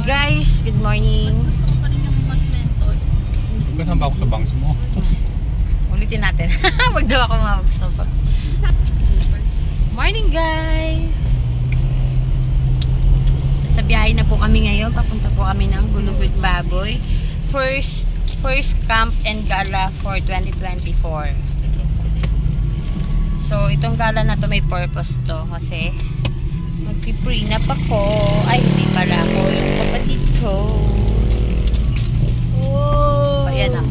Guys, good morning. Gusto ko pa rin yung mas mentor. Kasama ako sa bangs mo. Ulitin natin. Wag daw ako mawag sa box. Morning guys. Sa biyahe na po kami ngayon. Papunta po kami ng Gulugod Baboy. First camp and gala for 2024. So, itong gala na to may purpose to kasi magpi-prenup ako. Ay, hindi pala ako. Yung kapatid ko. Oh! Ayan na.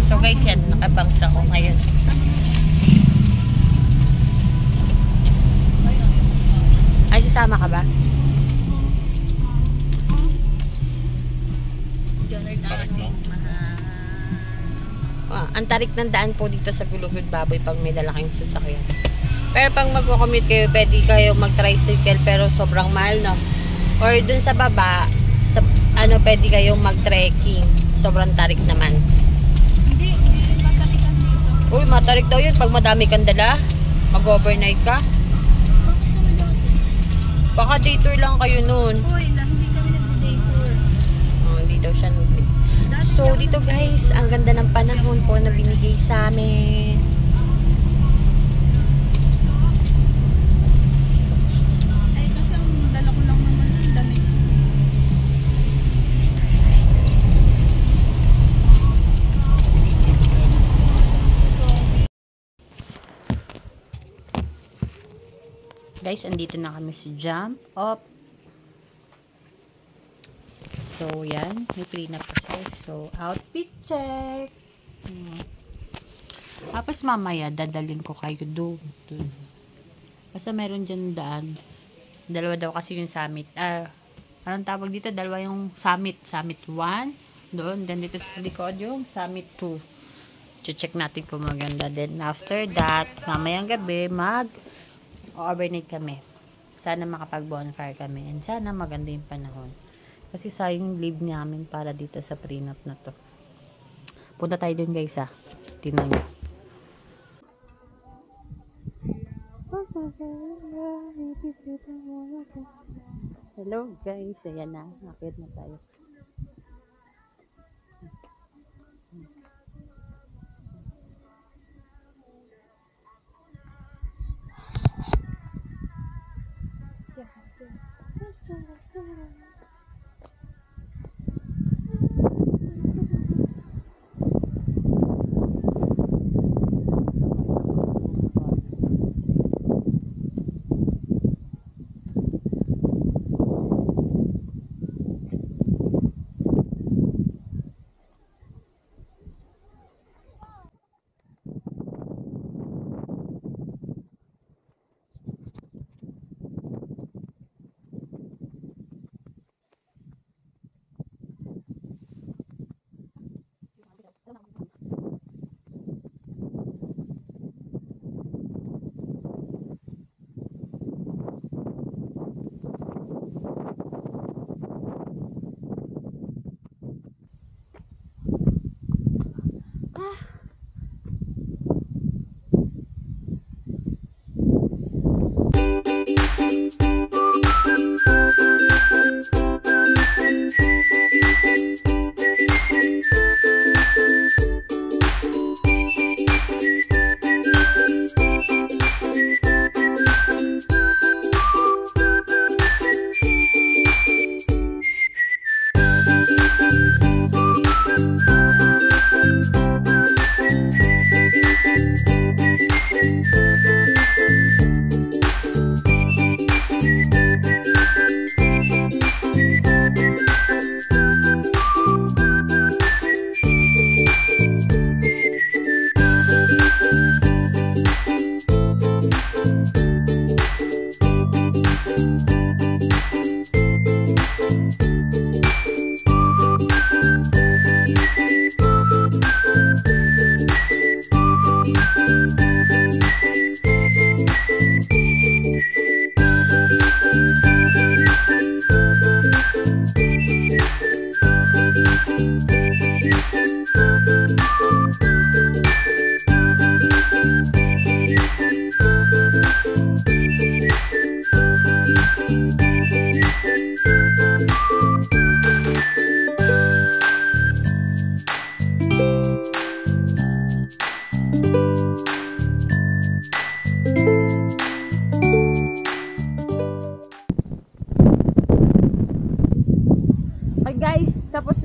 So guys, yan. Nakabangs ako ngayon. Ay, sasama ka ba? Tarik, no? Ang tarik ng daan po dito sa Gulugod Baboy pag may dalaking sasakyan. Pero pag magko-commute kayo, pwede kayo mag-tricycle pero sobrang mahal, no? Or dun sa baba, sa, pwede kayong mag-trekking. Sobrang tarik naman. Hindi matarikan dito. Uy, matarik daw yun pag madami kang dala. Mag-overnight ka. Bakit kami dati? Baka day tour lang kayo nun. Uy, hindi kami nagde-day tour. Hindi daw siya nag So, dito guys, ang ganda ng panahon po na binigay sa amin. Ay, kasi ang dala ko lang naman yung damit. Guys, andito na kami sa Jump Up. So, yan. May prenup kasi. So, outfit check. Tapos mamaya, dadalhin ko kayo doon. Basta meron dyan daan. Dalawa daw kasi yung summit. Anong tawag dito? Dalawa yung summit. Summit 1. Doon. Then dito sa likod yung summit 2. Check natin kung maganda. Then after that, mamayang gabi, overnight kami. Sana makapag-bonfire kami. And sana maganda yung panahon. Kasi sayang yung leave namin para dito sa prenup na to. Punta tayo dun guys ha. Tingnan nyo. Hello guys. Ayan na. Nakit na tayo.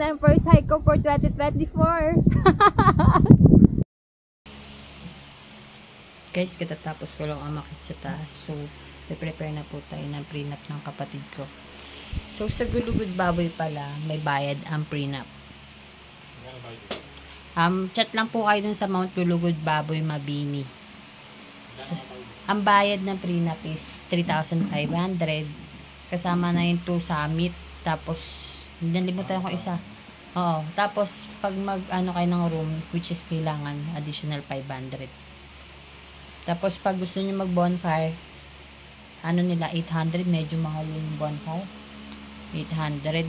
na yung first hike ko for 2024. Guys, katatapos ko lang umakit sa taas. So, prepare na po tayo ng prenup ng kapatid ko. So, sa Gulugod Baboy pala, may bayad ang prenup. Chat lang po kayo dun sa Mount Gulugod Baboy, Mabini. So, ang bayad ng prenup is 3,500. Kasama na yung 2 summit. Tapos, nalimutan ko isa. Oo. Tapos, pag mag-ano kayo ng room, which is kailangan, additional 500. Tapos, pag gusto nyo mag-bonfire, ano nila, 800. Medyo mahal yung bonfire. 800.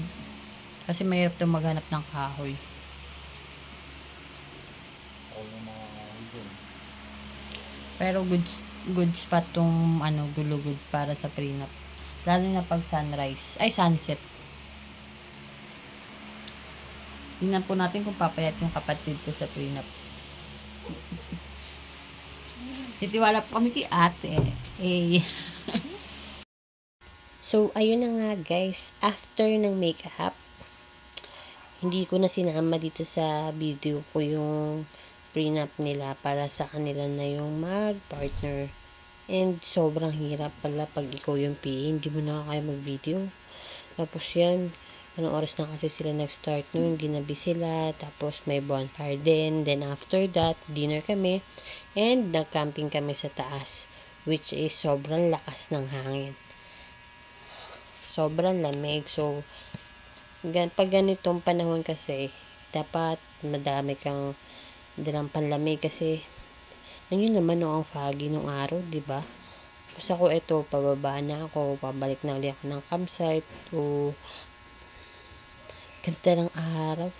Kasi mahirap itong maghanap ng kahoy. Pero good spot tong Gulugod para sa prenup. Lalo na pag sunrise. Ay, sunset. Tingnan po natin kung papayat yung kapatid ko sa prenup. Titiwala po kami kay ate. Eh. So, ayun na nga guys. After ng makeup, hindi ko na sinama dito sa video ko yung prenup nila para sa kanila na yung mag-partner. And sobrang hirap pala pag ikaw yung PA, hindi mo na kaya mag-video. Tapos yan, anong oras na kasi sila nag-start nun, ginabi sila, tapos may bonfire din. Then after that, dinner kami, and nag-camping kami sa taas, which is sobrang lakas ng hangin. Sobrang lamig. So, pag ganitong panahon kasi, dapat madami kang dalang panlamig kasi yun naman ang foggy nung araw, diba? Tapos ako ito, pababa na ako, pabalik na ulit ako ng campsite. O, ganda ng araw.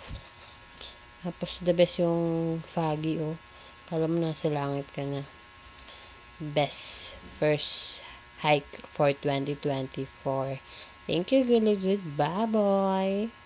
Tapos the best yung foggy, oh. Kala mo nasa langit ka na. Best first hike for 2024. Thank you, Gulugod. Bye-bye!